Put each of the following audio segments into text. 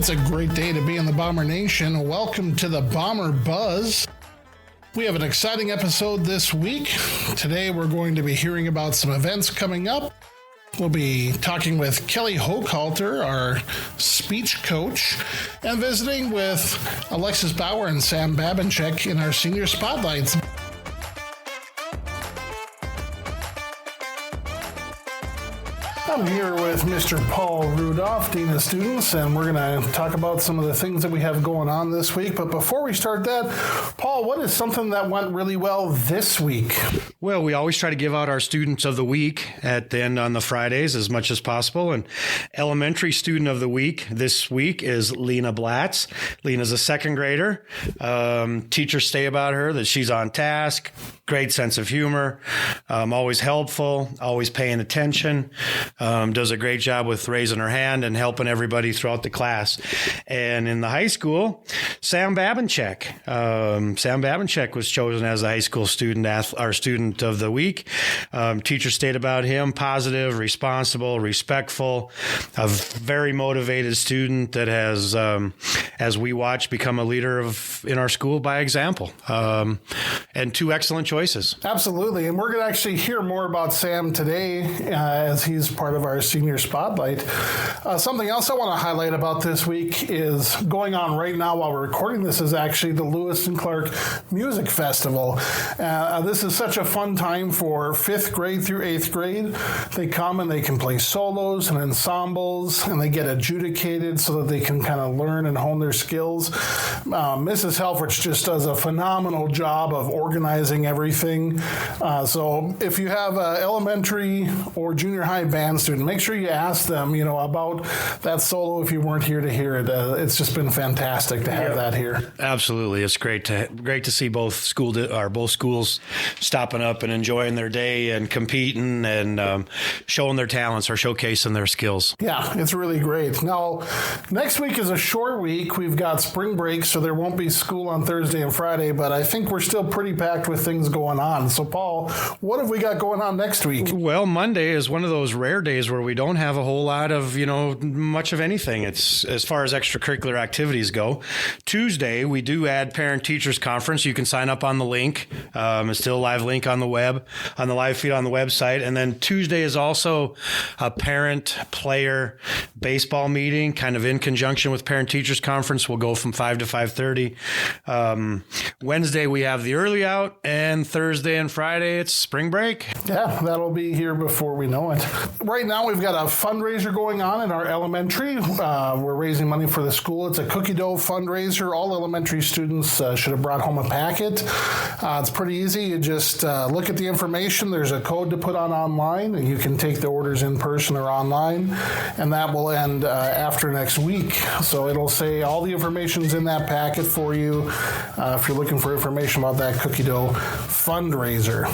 It's a great day to be in the Bomber Nation. Welcome to the Bomber Buzz. We have an exciting episode this week. Today we're going to be hearing about some events coming up. We'll be talking with Kelly Hochhalter, our speech coach, and visiting with Alexis Bauer and Sam Babinchek in our senior spotlights. I'm here with Mr. Paul Rudolph, Dean of Students, and we're going to talk about some of the things that we have going on this week. But before we start that, Paul, what is something that went really well this week? Well, we always try to give out our Students of the Week at the end on the Fridays as much as possible. And Elementary Student of the Week this week is Lena Blatz. Lena's a second grader. Teachers say about her that she's on task, great sense of humor, always helpful, always paying attention. Does a great job with raising her hand and helping everybody throughout the class. And in the high school, Sam Babinchek. Sam Babinchek was chosen as the high school our student of the week. Teachers state about him, positive, responsible, respectful, a very motivated student that has, as we watch, become a leader in our school by example. And two excellent choices. Absolutely. And we're going to actually hear more about Sam today as he's part of our senior spotlight. Something else I want to highlight about this week is going on right now while we're recording this is actually the Lewis and Clark Music Festival. This is such a fun time for 5th grade through 8th grade. They come and they can play solos and ensembles and they get adjudicated so that they can kind of learn and hone their skills. Mrs. Helfrich just does a phenomenal job of organizing everything. So if you have an elementary or junior high band student, make sure you ask them, about that solo if you weren't here to hear it. It's just been fantastic to have that here. Absolutely, it's great to see both schools stopping up and enjoying their day and competing and showing their talents or showcasing their skills. Yeah, it's really great. Now, next week is a short week. We've got spring break, so there won't be school on Thursday and Friday, but I think we're still pretty packed with things going on. So, Paul, what have we got going on next week? Well, Monday is one of those rare days where we don't have a whole lot of, much of anything. It's as far as extracurricular activities go. Tuesday, we do add parent-teachers conference. You can sign up on the link. It's still a live link on the web, on the live feed on the website. And then Tuesday is also a parent-player baseball meeting, kind of in conjunction with parent-teachers conference. We'll go from 5 to 5:30. Wednesday, we have the early out, and Thursday and Friday, it's spring break. Yeah, that'll be here before we know it. Right now, we've got a fundraiser going on in our elementary. We're raising money for the school. It's a cookie dough fundraiser. All elementary students should have brought home a packet. It's pretty easy. You just look at the information. There's a code to put on online, and you can take the orders in person or online, and that will end after next week. So it'll say all the information's in that packet for you if you're looking for information about that cookie dough fundraiser.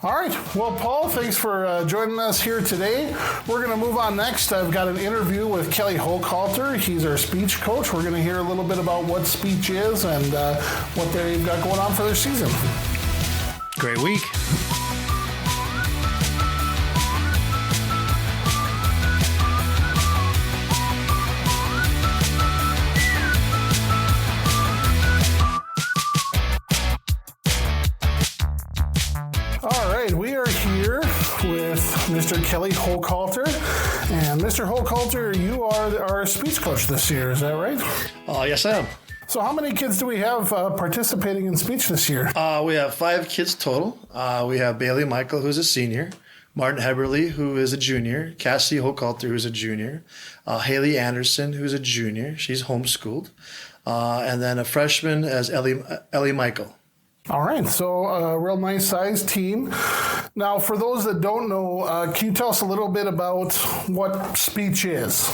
All right. Well, Paul, thanks for joining us here today. We're going to move on next. I've got an interview with Kelly Hochhalter. He's our speech coach. We're going to hear a little bit about what speech is and what they've got going on for their season. Great week. We are here with Mr. Kelly Hochhalter. And Mr. Hochhalter, you are our speech coach this year, is that right? Yes, I am. So how many kids do we have participating in speech this year? We have 5 kids total. We have Bailey Michael, who's a senior, Martin Heberly, who is a junior, Cassie Hochhalter, who's a junior, Haley Anderson, who's a junior. She's homeschooled. And then a freshman as Ellie Michael. All right, so a real nice sized team. Now, for those that don't know, can you tell us a little bit about what speech is?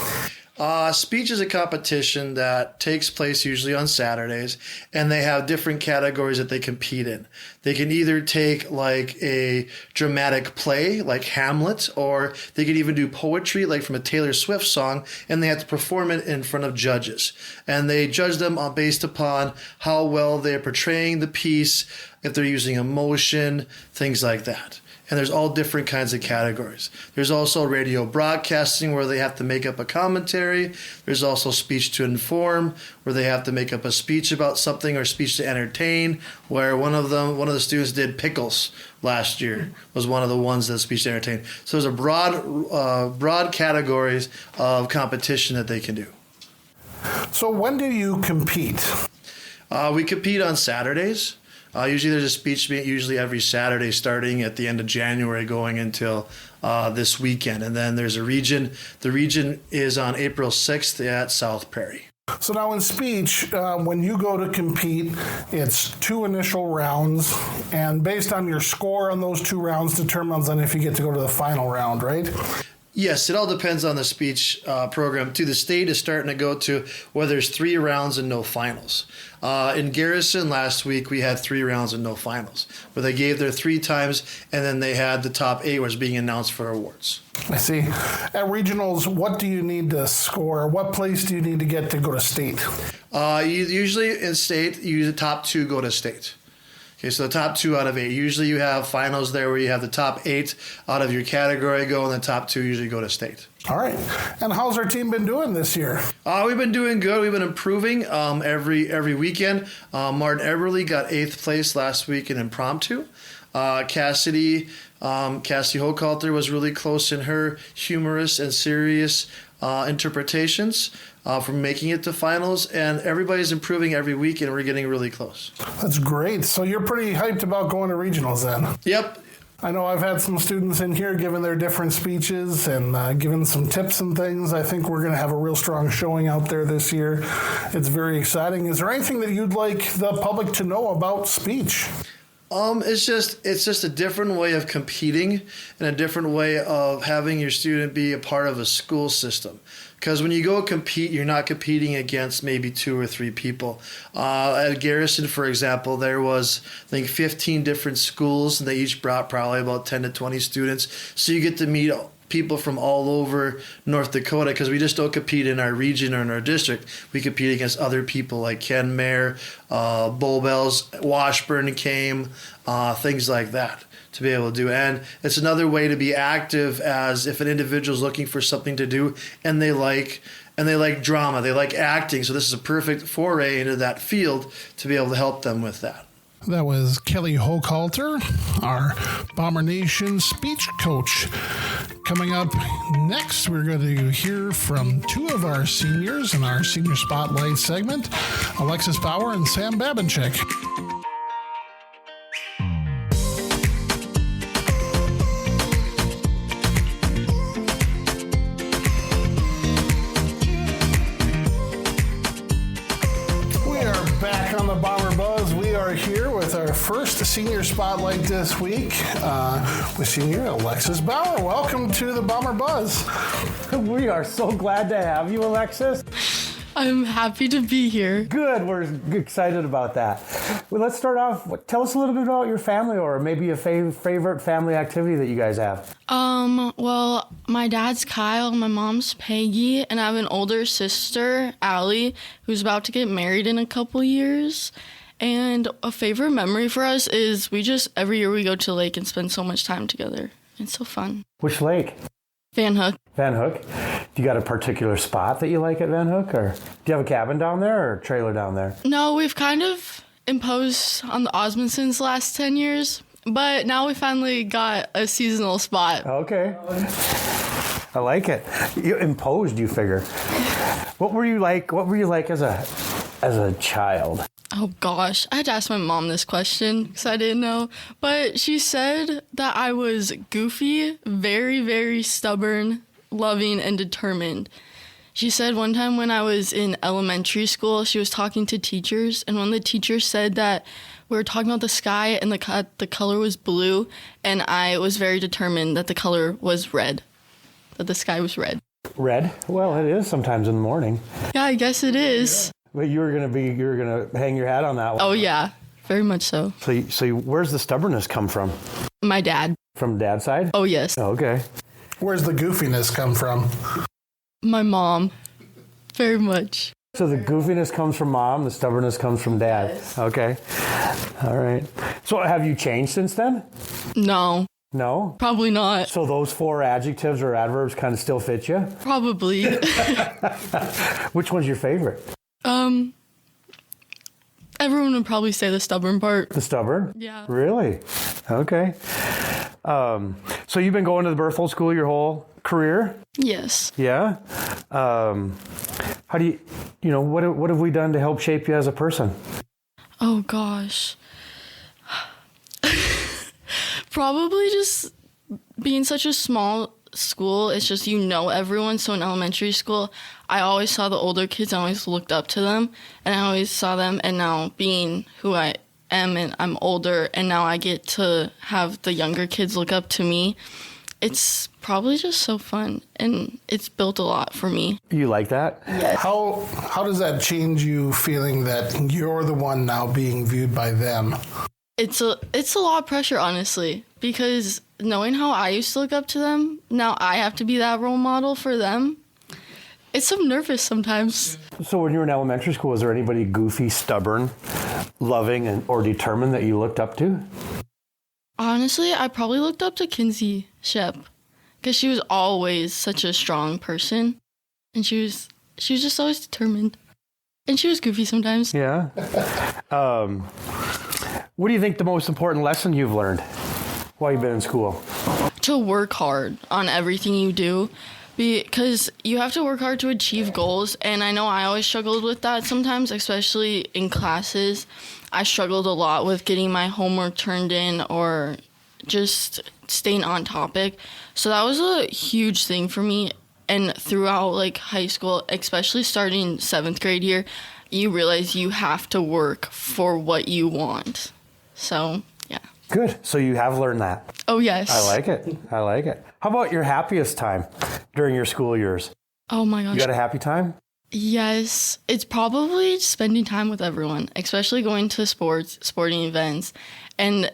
Speech is a competition that takes place usually on Saturdays, and they have different categories that they compete in. They can either take like a dramatic play like Hamlet, or they could even do poetry like from a Taylor Swift song, and they have to perform it in front of judges. And they judge them based upon how well they're portraying the piece, if they're using emotion, things like that. and there's all different kinds of categories. There's also radio broadcasting where they have to make up a commentary. There's also speech to inform where they have to make up a speech about something, or speech to entertain, where one of the students did pickles last year, was one of the ones that speech to entertain. So there's a broad categories of competition that they can do. So when do you compete? We compete on Saturdays. Usually there's a speech meet usually every Saturday starting at the end of January going until this weekend. And then there's a region. The region is on April 6th at South Prairie. So now in speech, when you go to compete, it's 2 initial rounds, and based on your score on those 2 rounds determines on if you get to go to the final round, right? Yes, it all depends on the speech program. The state is starting to go to where there's 3 rounds and no finals. In Garrison last week, we had 3 rounds and no finals, where they gave their 3 times, and then they had the top 8 was being announced for awards. I see. At regionals, what do you need to score? What place do you need to get to go to state? Usually in state, the top 2 go to state. Okay, so the top 2 out of 8. Usually you have finals there where you have the top 8 out of your category go, and the top 2 usually go to state. All right. And how's our team been doing this year? We've been doing good. We've been improving every weekend. Martin Eberly got 8th place last week in impromptu. Cassidy Hochhalter was really close in her humorous and serious interpretations from making it to finals, and everybody's improving every week, and we're getting really close. That's great. So you're pretty hyped about going to regionals then? Yep. I know I've had some students in here giving their different speeches and giving some tips and things. I think we're going to have a real strong showing out there this year. It's very exciting. Is there anything that you'd like the public to know about speech? It's just a different way of competing and a different way of having your student be a part of a school system. Because when you go compete, you're not competing against maybe 2 or 3 people. At Garrison, for example, there was, I think, 15 different schools, and they each brought probably about 10 to 20 students. So you get to meet people from all over North Dakota, because we just don't compete in our region or in our district. We compete against other people like Ken Mayer, Bull Bells, Washburn came, things like that to be able to do. And it's another way to be active, as if an individual is looking for something to do and they like drama, they like acting. So this is a perfect foray into that field to be able to help them with that. That was Kelly Hochhalter, our Bomber Nation speech coach. Coming up next, we're going to hear from 2 of our seniors in our Senior Spotlight segment, Alexis Bauer and Sam Babinchik. Here with our first Senior Spotlight this week with Senior Alexis Bauer. Welcome to the Bomber Buzz. We are so glad to have you, Alexis. I'm happy to be here. Good. We're excited about that. Well, let's start off. Tell us a little bit about your family, or maybe a favorite family activity that you guys have. Well, my dad's Kyle, my mom's Peggy, and I have an older sister, Allie, who's about to get married in a couple years. And a favorite memory for us is every year we go to the lake and spend so much time together. It's so fun. Which lake? Van Hook. Van Hook. Do you got a particular spot that you like at Van Hook? Or do you have a cabin down there or a trailer down there? No, we've kind of imposed on the Osmondsons the last 10 years. But now we finally got a seasonal spot. Okay. I like it. You imposed, you figure. What were you like as a child? Oh gosh, I had to ask my mom this question because I didn't know. But she said that I was goofy, very, very stubborn, loving, and determined. She said one time when I was in elementary school, she was talking to teachers, and one of the teachers said that we were talking about the sky and the color was blue, and I was very determined that the color was red, that the sky was red. Red? Well, it is sometimes in the morning. Yeah, I guess it is. But you were gonna hang your hat on that one. Oh yeah, very much so. So where's the stubbornness come from? My dad. From Dad's side? Oh yes. Oh, okay. Where's the goofiness come from? My mom. Very much. So the goofiness comes from Mom, the stubbornness comes from Dad. Yes. Okay. All right. So have you changed since then? No. No? Probably not. So those 4 adjectives or adverbs kind of still fit you? Probably. Which one's your favorite? Everyone would probably say the stubborn part. The stubborn? Yeah. Really? Okay. So you've been going to the Berthold School your whole career? Yes. Yeah? How do you, what have we done to help shape you as a person? Oh gosh. Probably just being such a small school. It's just everyone. So in elementary school, I always saw the older kids. I always looked up to them, and I always saw them. And now being who I am, and I'm older, and now I get to have the younger kids look up to me. It's probably just so fun, and it's built a lot for me. You like that? Yes. How does that change you feeling that you're the one now being viewed by them? It's a lot of pressure, honestly, because knowing how I used to look up to them, now I have to be that role model for them. It's so nervous sometimes. So when you were in elementary school, was there anybody goofy, stubborn, loving, or determined that you looked up to? Honestly, I probably looked up to Kinsey Shep because she was always such a strong person, and she was just always determined, and she was goofy sometimes. Yeah. What do you think the most important lesson you've learned while you've been in school? To work hard on everything you do, because you have to work hard to achieve goals. And I know I always struggled with that sometimes, especially in classes. I struggled a lot with getting my homework turned in or just staying on topic. So that was a huge thing for me. And throughout high school, especially starting 7th grade year, you realize you have to work for what you want. So, yeah. Good. So you have learned that. Oh, yes. I like it. How about your happiest time during your school years? Oh, my gosh. You got a happy time? Yes. It's probably spending time with everyone, especially going to sporting events. And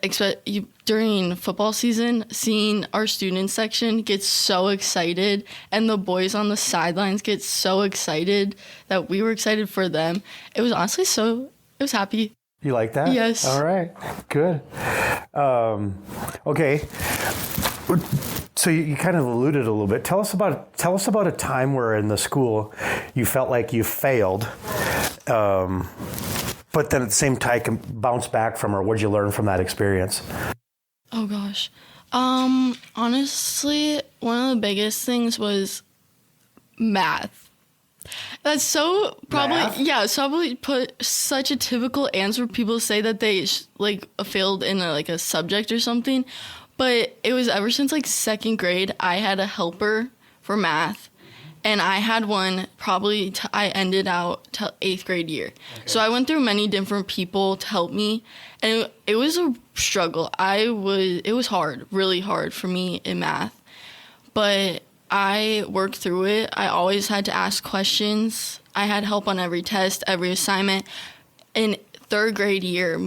during football season, seeing our student section get so excited and the boys on the sidelines get so excited that we were excited for them. It was honestly it was happy. You like that? Yes. All right. Good. Okay. So you kind of alluded a little bit. Tell us about a time where in the school you felt like you failed, but then at the same time can bounce back from, or what did you learn from that experience? Oh gosh. Honestly, one of the biggest things was math. That's so probably Math? Yeah. So probably put such a typical answer. People say that they failed in a subject or something, but it was ever since 2nd grade. I had a helper for math, and I had one probably I ended out till 8th grade year. Okay. So I went through many different people to help me, and it was a struggle. It was hard, really hard for me in math, but I worked through it. I always had to ask questions. I had help on every test, every assignment. In 3rd grade year,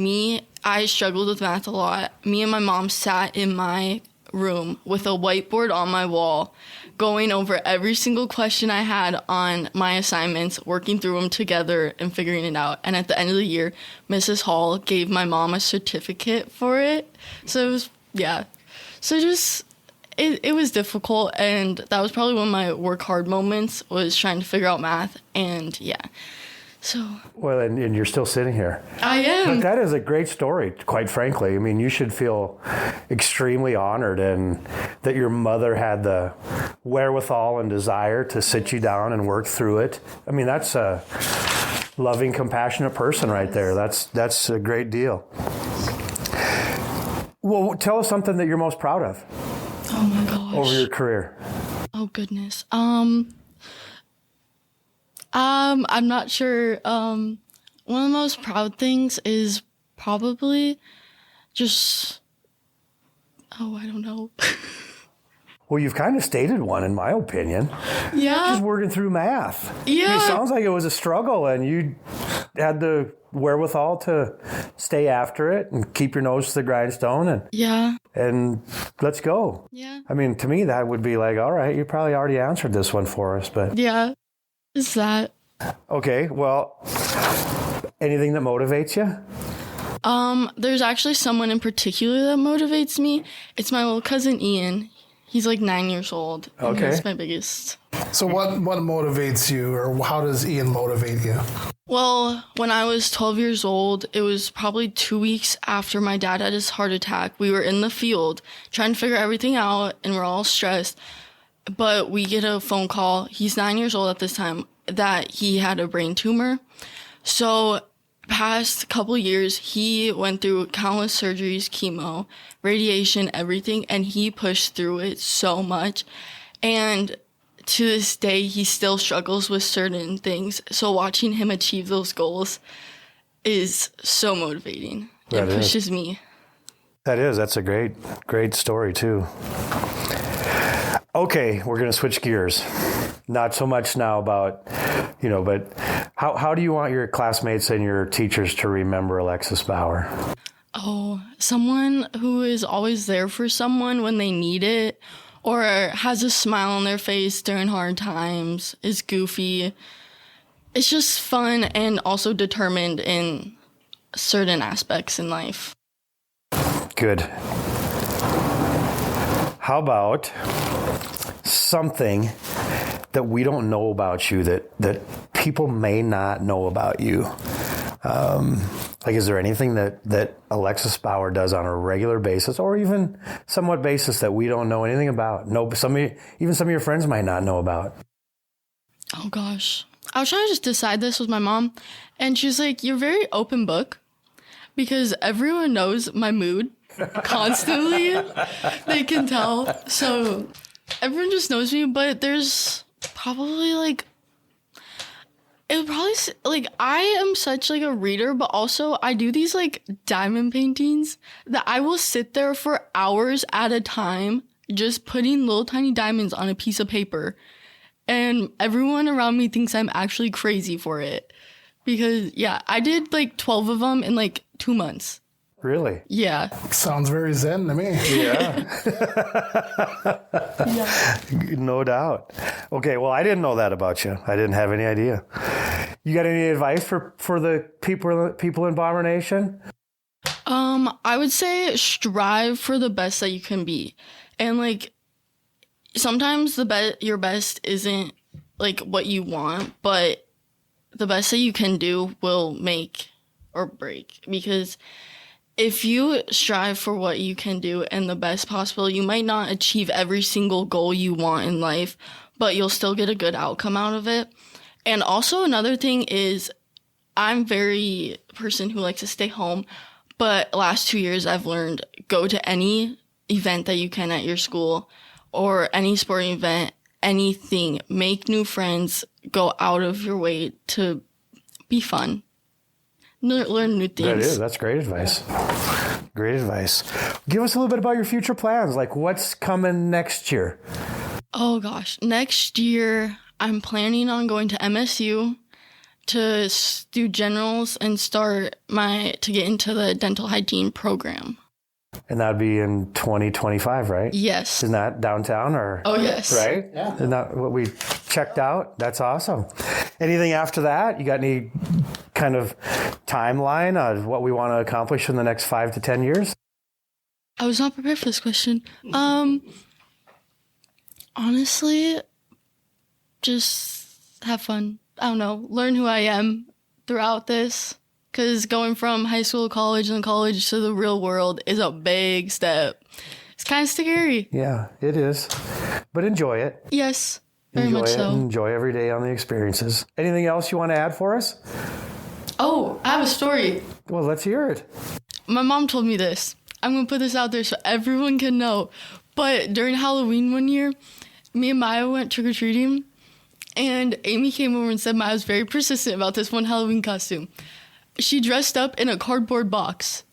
I struggled with math a lot. Me and my mom sat in my room with a whiteboard on my wall, going over every single question I had on my assignments, working through them together and figuring it out. And at the end of the year, Mrs. Hall gave my mom a certificate for it. So it was, yeah. So just... It was difficult, and that was probably one of my work hard moments, was trying to figure out math, and yeah. So. Well, and you're still sitting here. I am. But that is a great story, quite frankly. I mean, you should feel extremely honored and that your mother had the wherewithal and desire to sit you down and work through it. I mean, that's a loving, compassionate person right there. That's a great deal. Well, tell us something that you're most proud of. Oh my gosh. Over your career. Oh goodness. I'm not sure. One of the most proud things is probably just, I don't know. Well, you've kind of stated one, in my opinion. Yeah. Just working through math. Yeah. It sounds like it was a struggle, and you had the wherewithal to stay after it and keep your nose to the grindstone and let's go. Yeah. I mean, to me, that would be like, all right, you probably already answered this one for us, but. Yeah. Is that? Okay, well, anything that motivates you? There's actually someone in particular that motivates me. It's my little cousin Ian. He's like 9 years old. And Okay. he's my biggest. So what motivates you, or how does Ian motivate you? Well, when I was 12 years old, it was probably 2 weeks after my dad had his heart attack. We were in the field trying to figure everything out, and we're all stressed. But we get a phone call. He's 9 years old at this time, that he had a brain tumor. So past couple years, he went through countless surgeries, chemo, radiation, everything, and he pushed through it so much. And to this day, he still struggles with certain things. So watching him achieve those goals is so motivating. That It is. pushes me. That's a great story too. Okay, we're going to switch gears. Not so much now about, but how do you want your classmates and your teachers to remember Alexis Bauer? Oh, someone who is always there for someone when they need it, or has a smile on their face during hard times, is goofy. It's just fun and also determined in certain aspects in life. Good. How about something that we don't know about you that people may not know about you? Is there anything that Alexis Bauer does on a regular basis, or even somewhat basis, that we don't know anything about? No, even some of your friends might not know about. Oh gosh. I was trying to just decide this with my mom, and she's like, "You're a very open book," because everyone knows my mood constantly. They can tell. So everyone just knows me, but there's probably I am such a reader, but also I do these diamond paintings that I will sit there for hours at a time just putting little tiny diamonds on a piece of paper. And everyone around me thinks I'm actually crazy for it. Because, yeah, I did 12 of them in 2 months. Really? Yeah. Sounds very zen to me. No doubt. Okay, well, I didn't know that about you. I didn't have any idea. You got any advice for the people in Bomber Nation? I would say strive for the best that you can be. And sometimes your best isn't what you want, but the best that you can do will make or break. Because if you strive for what you can do and the best possible, you might not achieve every single goal you want in life, but you'll still get a good outcome out of it. And also another thing is, I'm very person who likes to stay home, but last 2 years I've learned, go to any event that you can at your school or any sporting event, anything, make new friends, go out of your way to be fun. Learn new things. That's great advice. Great advice. Give us a little bit about your future plans. What's coming next year? Oh gosh, next year I'm planning on going to MSU to do generals and to get into the dental hygiene program. And that'd be in 2025, right? Yes. Isn't that downtown or? Oh yes. Right? Yeah. Isn't that what we checked out? That's awesome. Anything after that? You got any kind of timeline of what we want to accomplish in the next 5 to 10 years? I was not prepared for this question. Honestly, just have fun. I don't know. Learn who I am throughout this. Because going from high school, college, and college to the real world is a big step. It's kind of scary. Yeah, it is. But enjoy it. Yes, very Enjoy much it. so. Enjoy every day on the experiences. Anything else you want to add for us? Oh, I have a story. Well, let's hear it. My mom told me this. I'm going to put this out there so everyone can know. But during Halloween one year, me and Maya went trick-or-treating. And Amy came over and said Maya was very persistent about this one Halloween costume. She dressed up in a cardboard box.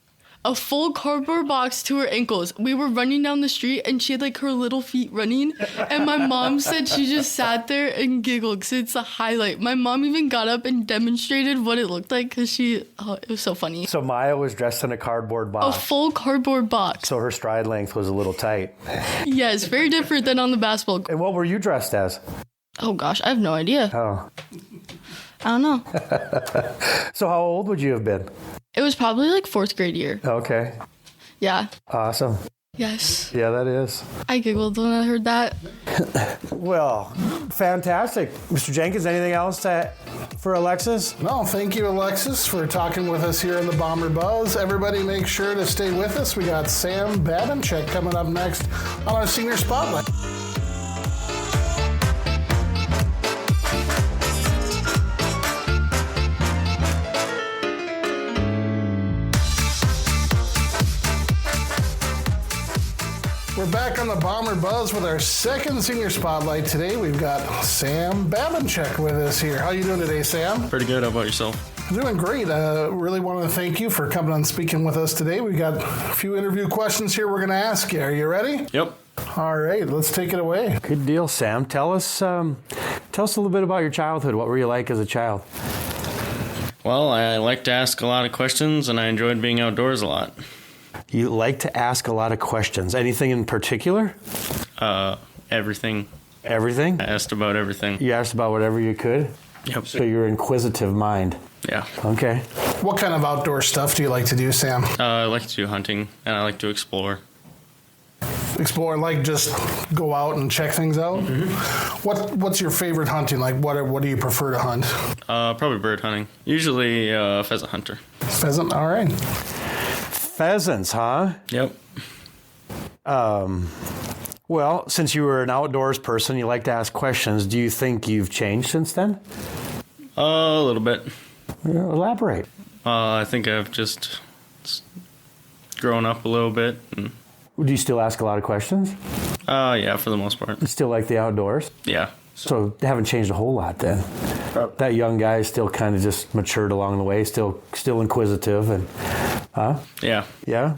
A full cardboard box to her ankles. We were running down the street and she had her little feet running. And my mom said she just sat there and giggled because it's a highlight. My mom even got up and demonstrated what it looked like because it was so funny. So Maya was dressed in a cardboard A box. full cardboard box. So her stride length was a little tight. Yes, very different than on the basketball court. And what were you dressed as? Oh gosh, I have no idea. Oh. I don't know. So how old would you have been? It was probably like 4th grade year. Okay. Yeah. Awesome. Yes. Yeah, that is. I giggled when I heard that. Well, fantastic. Mr. Jenkins, anything else for Alexis? No, thank you, Alexis, for talking with us here in the Bomber Buzz. Everybody make sure to stay with us. We got Sam Babinchuk coming up next on our Senior Spotlight. We're back on the Bomber Buzz with our second Senior Spotlight today. We've got Sam Babinchuk with us here. How you doing today, Sam? Pretty good. How about yourself? Doing great. Really want to thank you for coming and speaking with us today. We've got a few interview questions here we're going to ask you. Are you ready? Yep. All right, let's take it away. Good deal, Sam. Tell us a little bit about your childhood. What were you like as a child? Well, I like to ask a lot of questions, and I enjoyed being outdoors a lot. You like to ask a lot of questions. Anything in particular? Everything. Everything? I asked about everything. You asked about whatever you could? Yep. So you're an inquisitive mind. Yeah. Okay. What kind of outdoor stuff do you like to do, Sam? I like to do hunting, and I like to explore. Explore, like just go out and check things out? Mm-hmm. What's your favorite hunting? Like what do you prefer to hunt? Probably bird hunting. Usually pheasant hunter. Pheasant, all right. Pheasants, huh? Yep. Well, since you were an outdoors person, you like to ask questions. Do you think you've changed since then? A little bit. Elaborate. I think I've just grown up a little bit. And, Do you still ask a lot of questions? yeah, for the most part. You still like the outdoors? Yeah. So they haven't changed a whole lot then. That young guy is still kind of just matured along the way, still inquisitive, and Yeah. yeah.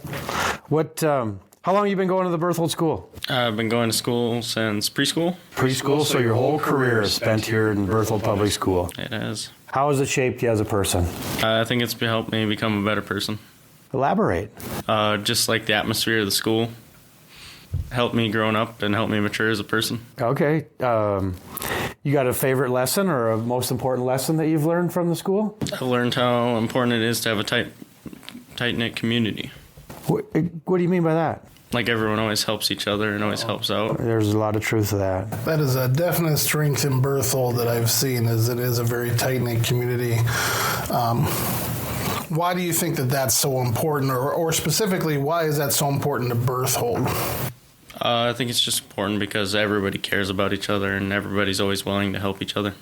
What? How long have you been going to the Berthold School? I've been going to school since preschool. Preschool, so your whole career is spent here in Berthold Public School. It has. How has it shaped you as a person? I think it's helped me become a better person. Elaborate. Just like the atmosphere of the school helped me growing up and helped me mature as a person. Okay. You got a favorite lesson or a most important lesson that you've learned from the school? I've learned how important it is to have a tight-knit community. What do you mean by that? Like everyone always helps each other and always helps out. There's a lot of truth to that. That is a definite strength in Berthold that I've seen, is it is a very tight-knit community. Why do you think that that's so important, or specifically, why is that so important to Berthold? I think it's just important because everybody cares about each other and everybody's always willing to help each other.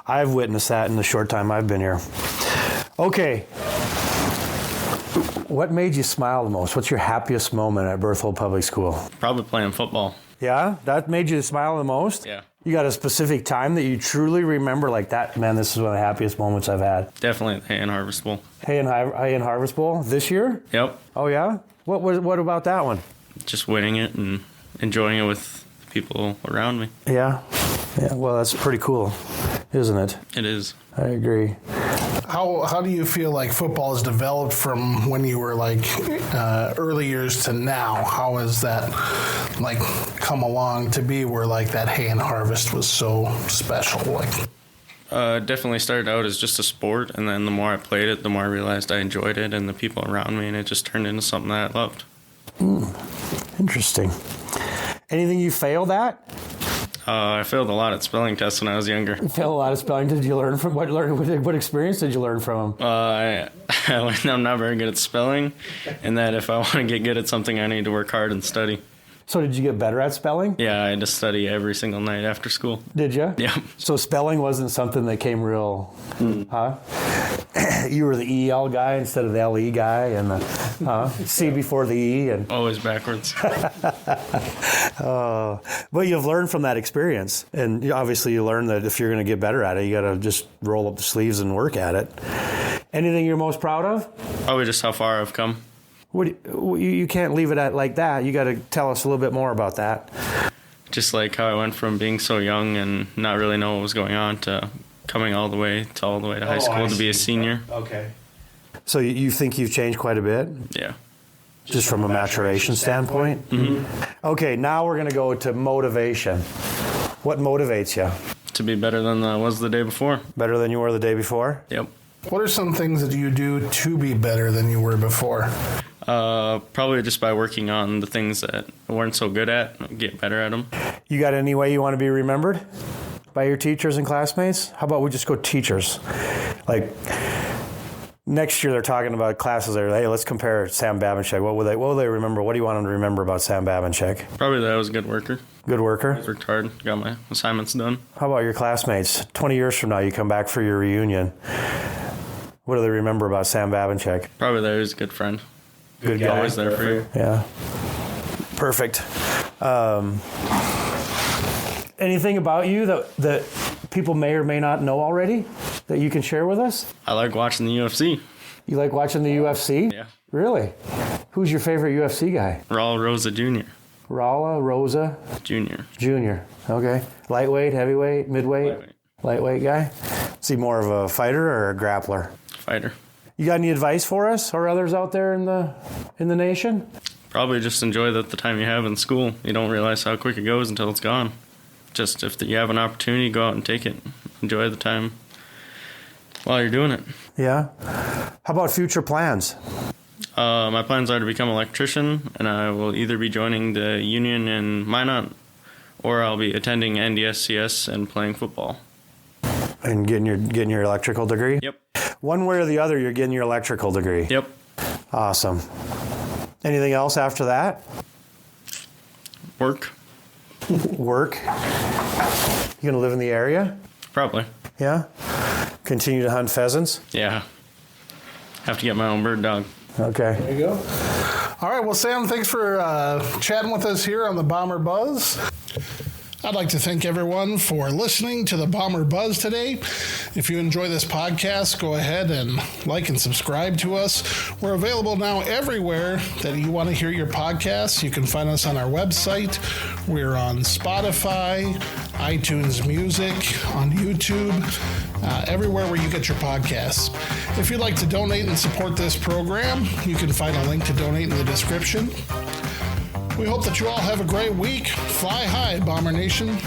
I've witnessed that in the short time I've been here. Okay. What made you smile the most? What's your happiest moment at Berthold Public School? Probably playing football. Yeah? That made you smile the most? Yeah. You got a specific time that you truly remember like that? Man, this is one of the happiest moments I've had. Definitely the Hay and Harvest Bowl. Hay and Harvest Bowl this year? Yep. Oh, yeah? What about that one? Just winning it and enjoying it with the people around me. Yeah. Yeah, well, that's pretty cool, isn't it? It is. I agree. How do you feel like football has developed from when you were like early years to now? How has that like come along to be where like that Hay and Harvest was so special? Like, Definitely started out as just a sport, and then the more I played it, the more I realized I enjoyed it and the people around me, and it just turned into something that I loved. Interesting. Anything you failed at? I failed a lot at spelling tests when I was younger. You failed a lot of spelling. Did you learn from what experience did you learn from them? I learned I'm not very good at spelling, and that if I want to get good at something, I need to work hard and study. So did you get better at spelling? Yeah, I had to study every single night after school. Did you? Yeah. So spelling wasn't something that came real, huh? You were the EL guy instead of the LE guy, and the C before the E, and Always backwards. but you've learned from that experience, and obviously you learned that if you're going to get better at it, you got to just roll up the sleeves and work at it. Anything you're most proud of? Probably just how far I've come. You can't leave it at like that. You got to tell us a little bit more about that. Just like how I went from being so young and not really know what was going on to coming all the way to high school to be a senior. Okay. So you think you've changed quite a bit? Yeah. Just from a maturation standpoint? Mm-hmm. Okay, now we're going to go to motivation. What motivates you? To be better than I was the day before. Better than you were the day before? Yep. What are some things that you do to be better than you were before? Probably just by working on the things that I weren't so good at, get better at them. You got any way you want to be remembered by your teachers and classmates? How about we just go teachers? Like next year they're talking about classes. They're like, hey, let's compare Sam Babinchak. What will they remember? What do you want them to remember about Sam Babinchak? Probably that I was a good worker. Good worker? Worked hard, got my assignments done. How about your classmates? 20 years from now, you come back for your reunion. What do they remember about Sam Babinchak? Probably that he was a good friend. Good guy. Always there for you. Yeah. Perfect. Anything about you that people may or may not know already that you can share with us? I like watching the UFC. You like watching the UFC? Yeah. Really? Who's your favorite UFC guy? Raul Rosa Jr. Rala, Rosa, Jr. Jr. Okay. Lightweight, heavyweight, midweight? Lightweight guy? Is he more of a fighter or a grappler? Fighter. You got any advice for us or others out there in the nation? Probably just enjoy the time you have in school. You don't realize how quick it goes until it's gone. Just if you have an opportunity, go out and take it. Enjoy the time while you're doing it. Yeah. How about future plans? My plans are to become an electrician, and I will either be joining the union in Minot, or I'll be attending NDSCS and playing football. And getting your electrical degree? Yep. One way or the other, you're getting your electrical degree. Yep. Awesome. Anything else after that? Work. Work. You gonna live in the area? Probably. Yeah. Continue to hunt pheasants? Yeah. Have to get my own bird dog. Okay. There you go. All right. Well, Sam, thanks for chatting with us here on the Bomber Buzz. I'd like to thank everyone for listening to the Bomber Buzz today. If you enjoy this podcast, go ahead and like and subscribe to us. We're available now everywhere that you want to hear your podcasts. You can find us on our website. We're on Spotify, iTunes Music, on YouTube, everywhere where you get your podcasts. If you'd like to donate and support this program, you can find a link to donate in the description. We hope that you all have a great week. Fly high, Bomber Nation.